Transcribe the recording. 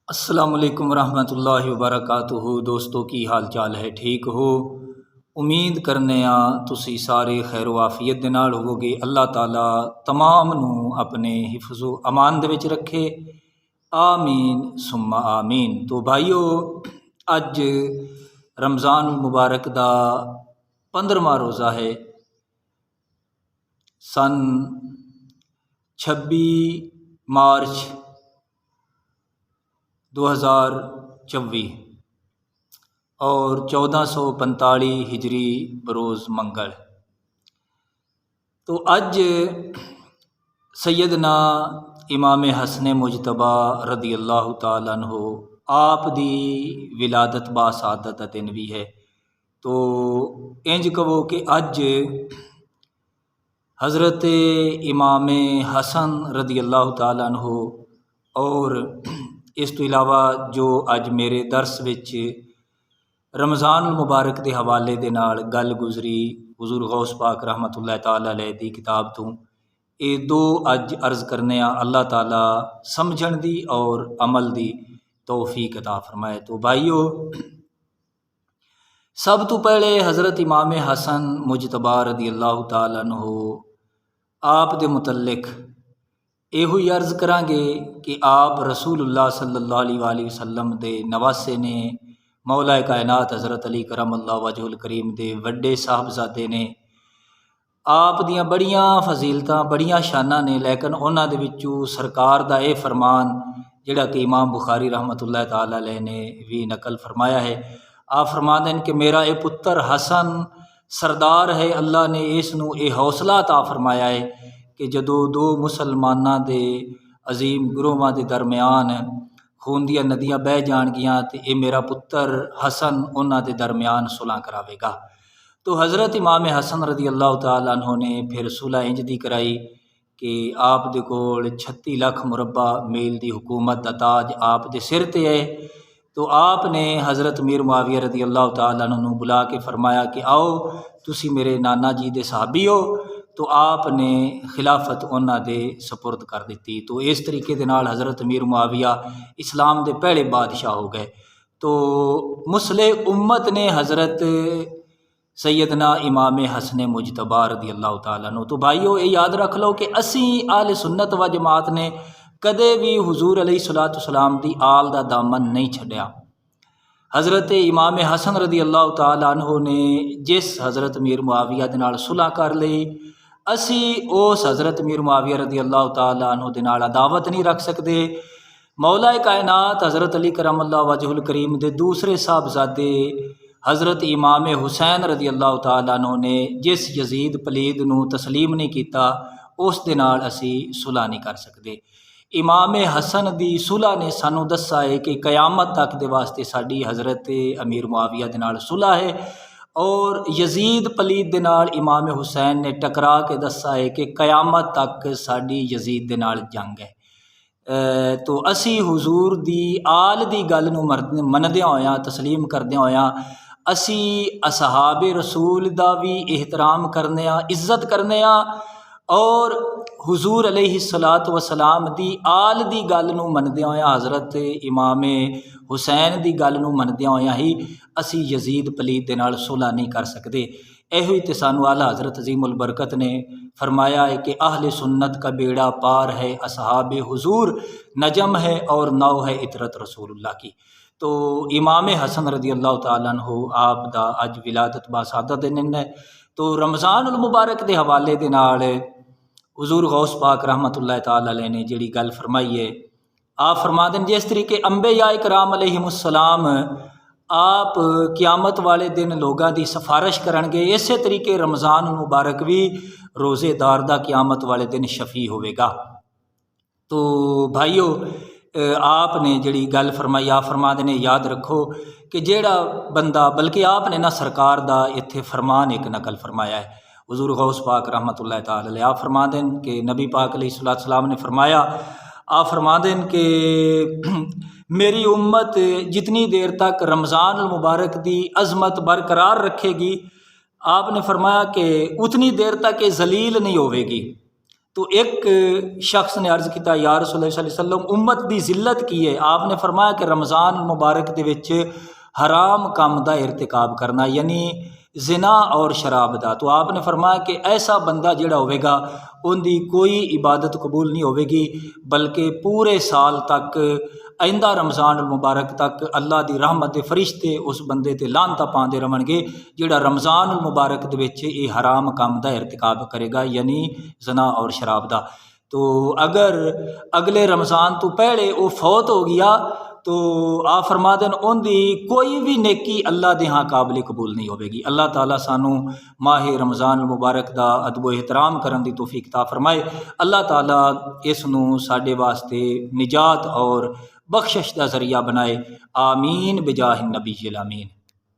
अस्सलामुअलैकुम रहमतुल्लाहि वबरकातुहू। दोस्तों की हाल चाल है, ठीक हो? उम्मीद करने तुसी सारे खैर वाफियत दे नाल होवोगे। अल्लाह ताला तमाम नू अपने हिफ्ज़ो अमान दे विच रखे, आमीन सुम्मा आमीन। तो भाईओ, अज रमज़ान मुबारक दा 15वां रोज़ा है। सन 26 मार्च 2024 और 1445 हिजरी बरोज़ मंगल। तो अज सैयदना इमाम हसन मुजतबा रदी अल्लाह तआला अन्हु आप दी विलादत बासादत दा दिन भी है। तो इंज कहो कि अज हज़रत इमाम हसन रदी अल्लाह तआला अन्हु और इस तो इलावा जो अज मेरे दर्स विच रमज़ान मुबारक के हवाले दे नाल गल गुजरी हुज़ूर गौस पाक रहमतुल्लाह तआला अलैह दी किताब तो ये दो अज अर्ज़ करने अल्लाह ताला समझण दी और अमल दी तौफीक अता फरमाए। तो भाईओ, सब तो पहले हज़रत इमाम हसन मुजतबा रदी अल्लाह तआला अन्हु आप दे मुतल्लिक एहो ही अर्ज़ करांगे कि आप रसूलुल्लाह सल्लल्लाहु अलैहि वसल्लम दे नवासे ने, मौला कायनात हज़रत अली करमल्लाहु वजहुल करीम दे वड्डे साहबजादे ने। आप दियां बड़ियां फजीलतां बड़ियां शानां ने, लेकिन उन्हां दे विचों सरकार दा यह फरमान जिहड़ा कि इमाम बुखारी रहमतुल्लाह तआला अलैह ने भी नकल फरमाया है। आप फरमाते हैं कि मेरा ये पुत्र हसन सरदार है। अल्लाह ने इसनूं ये हौसला अता फरमाया है कि जदों दो मुसलमानां दे अजीम गुरोहां दे दरम्यान खून दियां नदियां बह जाणगियां ते ये मेरा पुत्र हसन उन्हां दे दरम्यान सुलह करावेगा। तो हज़रत इमाम हसन रदी अल्लाह तआला अन्हु ने फिर सुलह इंज दी कराई कि आप दे कोल 36 लाख मुरब्बा मील दी हुकूमत दा ताज आप दे सिर ते है। तो आपने हज़रत मीर मुआविया रदी अल्लाह तआला अन्हु बुला के फरमाया कि आओ तुसी मेरे नाना जी दे सहाबी हो। तो आपने खिलाफत उन्हां दे सपुर्द कर दी। तो इस तरीके दे नाल हज़रत मीर मुआविया इस्लाम दे पहले बादशाह हो गए। तो मुसले उम्मत ने हज़रत सैयदना इमाम हसन मुजतबा रदी अल्लाह तआला अन्हु। तो भाईओ, ये याद रख लो कि असी आले सुन्नत व जमात ने कदे भी हुजूर अलैहिस्सलातु वस्सलाम दी आल दा दामन नहीं छड्या। हज़रत इमाम हसन रदी अल्लाह तआला अन्हु ने जिस हज़रत मीर मुआविया दे नाल सुलह कर लई, असी उस हज़रत मीर मुआविया रदी अल्लाह तआला अन्हु दे नाल अदावत नहीं रख सकते। मौला कायनात हज़रत अली करमल्लाहु वजहुल करीम दे दूसरे साहबजादे हज़रत इमाम हुसैन रदी अल्लाह तआला अन्हु ने जिस यजीद पलीद नूं तस्लीम नहीं किया, उस दे नाल असी सुलह नहीं कर सकते। इमाम हसन दी सुलह ने सानू दस्सा है कि कयामत तक दे वास्ते साडी हज़रत अमीर मुआविया दे नाल सुलह है, और यजीद पलीद दे नाल इमाम हुसैन ने टकरा के दस्सा है कि कयामत तक साडी यजीद दे नाल जंग है। तो असी हुजूर दी आल दी गल नूं मनदियां होयां तस्लीम करदियां होयां असी असहाबे रसूल दा भी एहतराम करने, इज्जत करने, और हुजूर अलैहिस्सलातु वस्सलाम दी आल दी गल नूं मनदियां होयां हज़रत इमाम हुसैन दी गल नूं मनदियां होयां ही असी यजीद पलीद दे नाल सुलह नहीं कर सकते। एहो ही ते सानू आला हज़रत अज़ीमुल बरकत ने फरमाया है कि अहले सुन्नत का बेड़ा पार है, असहाबे हुजूर नजम है और नौ है इतरत रसूलुल्लाह की। तो इमाम हसन रदी अल्लाह तआला अन्हु आप दा अज विलादत बासादत दे दिन है। तो रमज़ानुल मुबारक दे हवाले दे नाल हुजूर गौस पाक रहमतुल्लाह तआला अलैह ने जिहड़ी गल फरमाई है, आप फरमाते हैं जिस तरीके अंबिया इकराम अलैहिमुस्सलाम आप क़यामत वाले दिन लोगों की सिफारिश करनगे, इस तरीके रमज़ान मुबारक भी रोज़ेदार दा क़यामत वाले दिन शफी होवेगा। तो भाईओ, आपने जिहड़ी गल फरमाई, आप फरमाते ने याद रखो कि जेड़ा बंदा, बल्कि आपने ना सरकार दा इत्थे फरमान एक नकल फरमाया है हुजूर गौस पाक रहमतुल्लाह तआला अलैह। आप फरमाते हैं कि नबी पाक अलैहिस्सलाम ने फरमाया, आप फरमाते हैं कि मेरी उम्मत जितनी देर तक रमज़ान मुबारक दी अज़मत बरकरार रखेगी, आपने फरमाया कि उतनी देर तक ये जलील नहीं होवेगी। तो एक शख्स ने अर्ज़ किया, या रसूल सल्लल्लाहु अलैहि वसल्लम, उम्मत की जिल्लत की है। आपने फरमाया कि रमज़ान मुबारक दे विच हराम काम का इरतिकाब करना, यानी जिना और शराब का। तो आपने फरमाया कि ऐसा बंदा जिहड़ा होवेगा उनकी कोई इबादत कबूल नहीं होवेगी, बल्कि पूरे साल तक आइंदा रमज़ान मुबारक तक अल्लाह की रहमत के फरिश्ते उस बंदे ते लानता पाते रहणगे जिहड़ा रमज़ान मुबारक दे विच ये हराम काम का इरतिकाब करेगा, यानी जना और शराब का। तो अगर अगले रमज़ान तो पहले वो फौत हो गया तो आप फरमा देन उनकी कोई भी नेकी अल्लाह दे हाँ काबिल कबूल नहीं होगी। अल्लाह ताला सानू माह रमज़ान मुबारक दा अदब एहतराम करन दी तौफीक ता फरमाए। अल्लाह ताला इसनू साडे वास्ते निजात और बख्शिश का जरिया बनाए। आमीन बिजाह नबी अमीन।